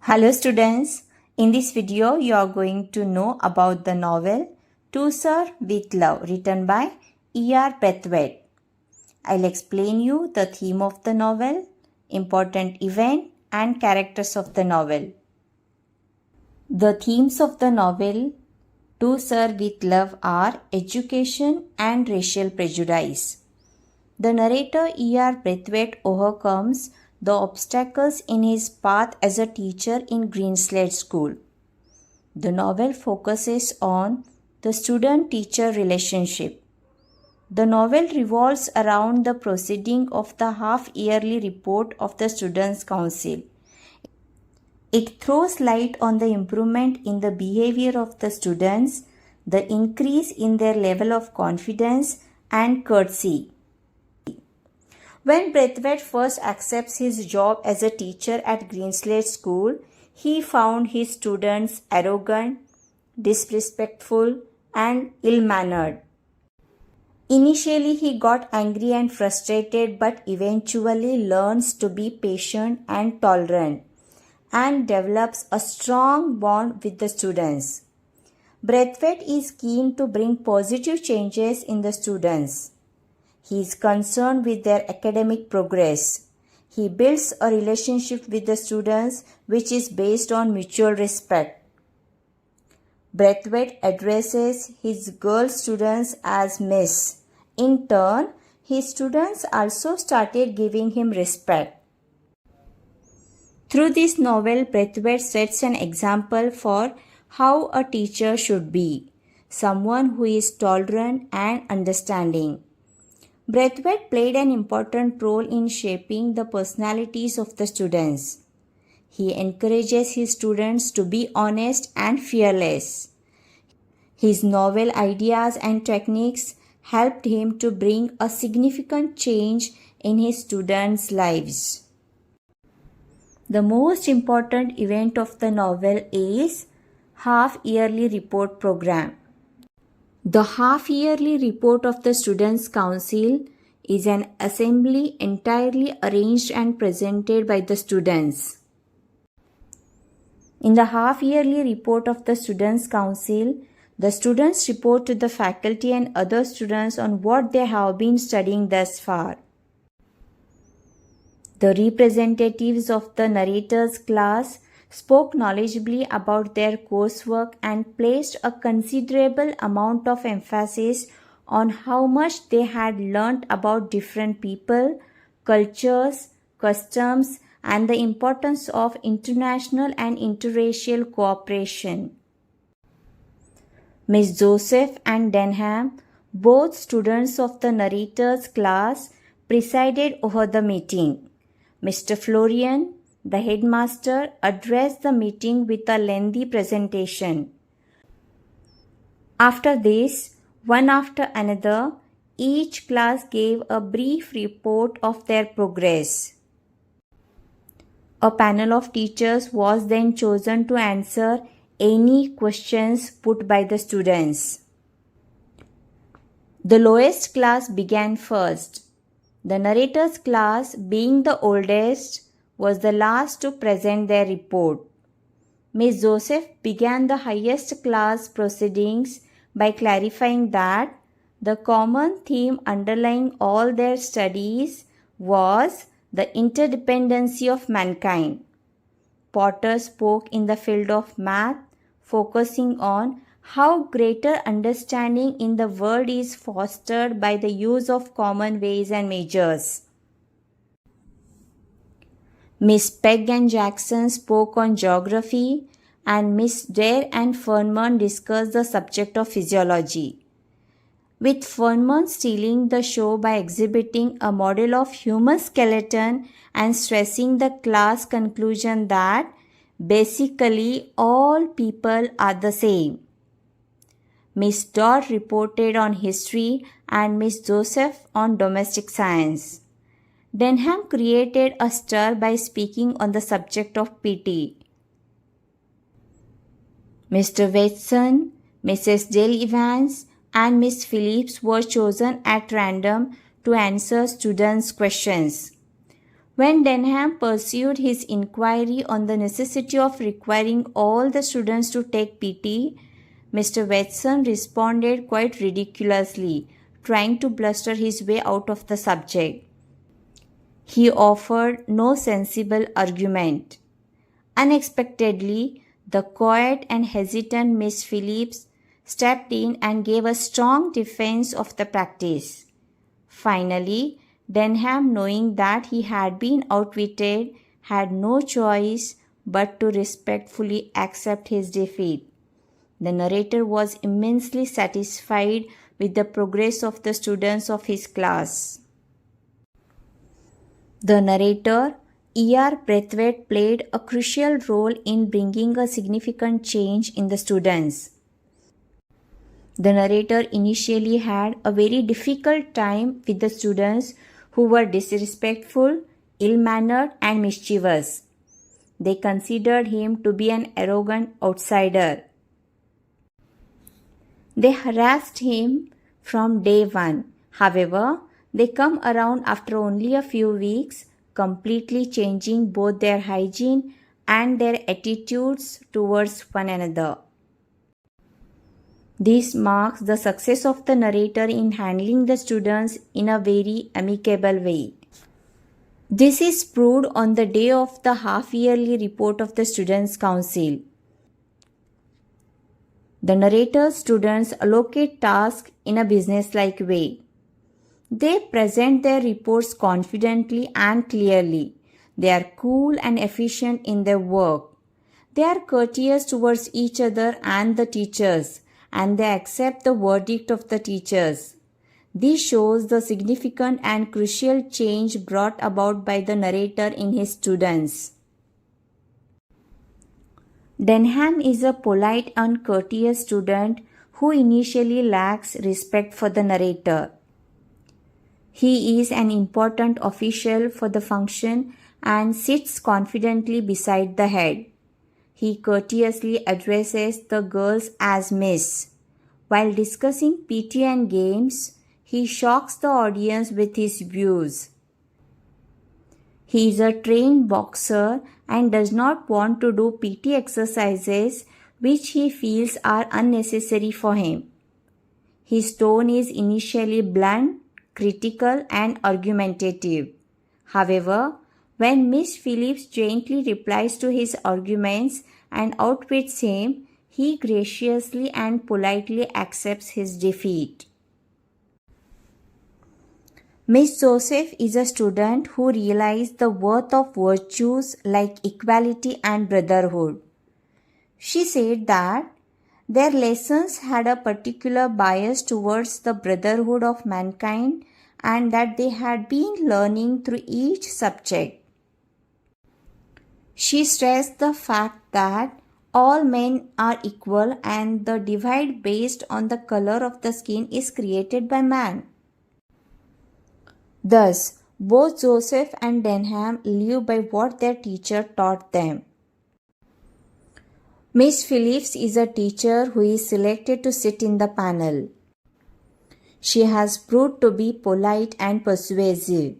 Hello students, in this video you are going to know about the novel To Sir with Love written by E.R. Braithwaite. I'll explain you the theme of the novel, important event and characters of the novel. The themes of the novel To Sir with Love are education and racial prejudice. The narrator E.R. Braithwaite overcomes the obstacles in his path as a teacher in Greenslade School. The novel focuses on the student-teacher relationship. The novel revolves around the proceeding of the half-yearly report of the Students' Council. It throws light on the improvement in the behavior of the students, the increase in their level of confidence and courtesy. When Braithwaite first accepts his job as a teacher at Greenslade School, he found his students arrogant, disrespectful, and ill-mannered. Initially, he got angry and frustrated, but eventually learns to be patient and tolerant and develops a strong bond with the students. Braithwaite is keen to bring positive changes in the students. He is concerned with their academic progress. He builds a relationship with the students which is based on mutual respect. Braithwaite addresses his girl students as Miss. In turn, his students also started giving him respect. Through this novel, Braithwaite sets an example for how a teacher should be, someone who is tolerant and understanding. Braithwaite played an important role in shaping the personalities of the students. He encourages his students to be honest and fearless. His novel ideas and techniques helped him to bring a significant change in his students' lives. The most important event of the novel is half-yearly report program. The half-yearly report of the Students' Council is an assembly entirely arranged and presented by the students. In the half-yearly report of the Students' Council, the students report to the faculty and other students on what they have been studying thus far. The representatives of the narrator's class spoke knowledgeably about their coursework and placed a considerable amount of emphasis on how much they had learnt about different people, cultures, customs, and the importance of international and interracial cooperation. Miss Joseph and Denham, both students of the narrator's class, presided over the meeting. Mr. Florian, the headmaster, addressed the meeting with a lengthy presentation. After this, one after another, each class gave a brief report of their progress. A panel of teachers was then chosen to answer any questions put by the students. The lowest class began first. The narrator's class, being the oldest, was the last to present their report. Miss Joseph began the highest class proceedings by clarifying that the common theme underlying all their studies was the interdependency of mankind. Potter spoke in the field of math, focusing on how greater understanding in the world is fostered by the use of common ways and measures. Miss Pegg and Jackson spoke on geography, and Miss Dare and Fernman discussed the subject of physiology, with Fernman stealing the show by exhibiting a model of human skeleton and stressing the class conclusion that basically all people are the same. Miss Dodd reported on history and Miss Joseph on domestic science. Denham created a stir by speaking on the subject of pity. Mr. Watson, Mrs. Dale Evans, and Miss Phillips were chosen at random to answer students' questions. When Denham pursued his inquiry on the necessity of requiring all the students to take PT, Mr. Watson responded quite ridiculously, trying to bluster his way out of the subject. He offered no sensible argument. Unexpectedly, the quiet and hesitant Miss Phillips stepped in and gave a strong defense of the practice. Finally, Denham, knowing that he had been outwitted, had no choice but to respectfully accept his defeat. The narrator was immensely satisfied with the progress of the students of his class. The narrator, E.R. Braithwaite, played a crucial role in bringing a significant change in the students. The narrator initially had a very difficult time with the students who were disrespectful, ill-mannered, and mischievous. They considered him to be an arrogant outsider. They harassed him from day one. However, they come around after only a few weeks, completely changing both their hygiene and their attitudes towards one another. This marks the success of the narrator in handling the students in a very amicable way. This is proved on the day of the half-yearly report of the Students' Council. The narrator's students allocate tasks in a business-like way. They present their reports confidently and clearly. They are cool and efficient in their work. They are courteous towards each other and the teachers, and they accept the verdict of the teachers. This shows the significant and crucial change brought about by the narrator in his students. Denham is a polite and courteous student who initially lacks respect for the narrator. He is an important official for the function and sits confidently beside the head. He courteously addresses the girls as Miss. While discussing PT and games, he shocks the audience with his views. He is a trained boxer and does not want to do PT exercises which he feels are unnecessary for him. His tone is initially blunt, critical, and argumentative. However, when Miss Phillips gently replies to his arguments and outwits him, he graciously and politely accepts his defeat. Miss Joseph is a student who realized the worth of virtues like equality and brotherhood. She said that their lessons had a particular bias towards the brotherhood of mankind and that they had been learning through each subject. She stressed the fact that all men are equal and the divide based on the color of the skin is created by man. Thus, both Joseph and Denham live by what their teacher taught them. Miss Phillips is a teacher who is selected to sit in the panel. She has proved to be polite and persuasive.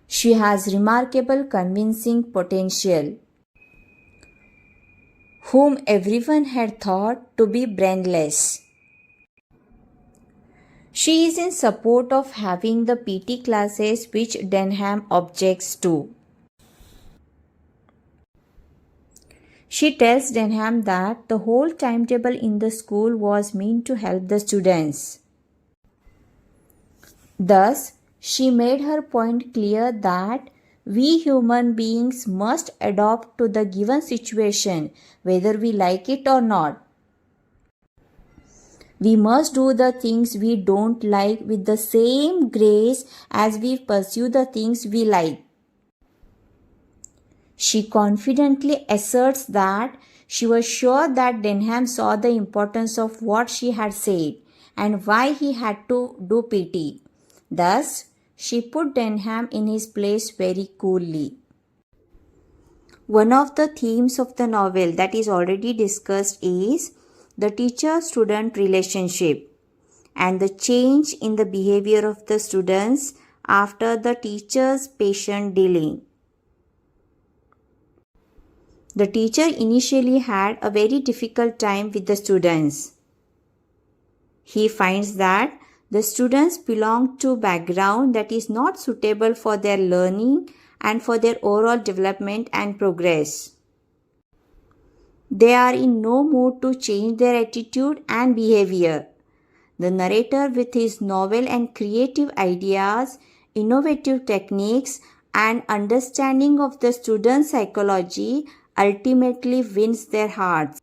She has remarkable convincing potential, whom everyone had thought to be brainless. She is in support of having the PT classes which Denham objects to. She tells Denham that the whole timetable in the school was meant to help the students. Thus, she made her point clear that we human beings must adapt to the given situation whether we like it or not. We must do the things we don't like with the same grace as we pursue the things we like. She confidently asserts that she was sure that Denham saw the importance of what she had said and why he had to do PT. Thus, she put Denham in his place very coolly. One of the themes of the novel that is already discussed is the teacher-student relationship, and the change in the behavior of the students after the teacher's patient dealing. The teacher initially had a very difficult time with the students. He finds that the students belong to a background that is not suitable for their learning and for their overall development and progress. They are in no mood to change their attitude and behavior. The narrator, with his novel and creative ideas, innovative techniques, and understanding of the student's psychology, ultimately wins their hearts.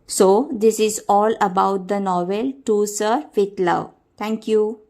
So, this is all about the novel To Sir with Love. Thank you.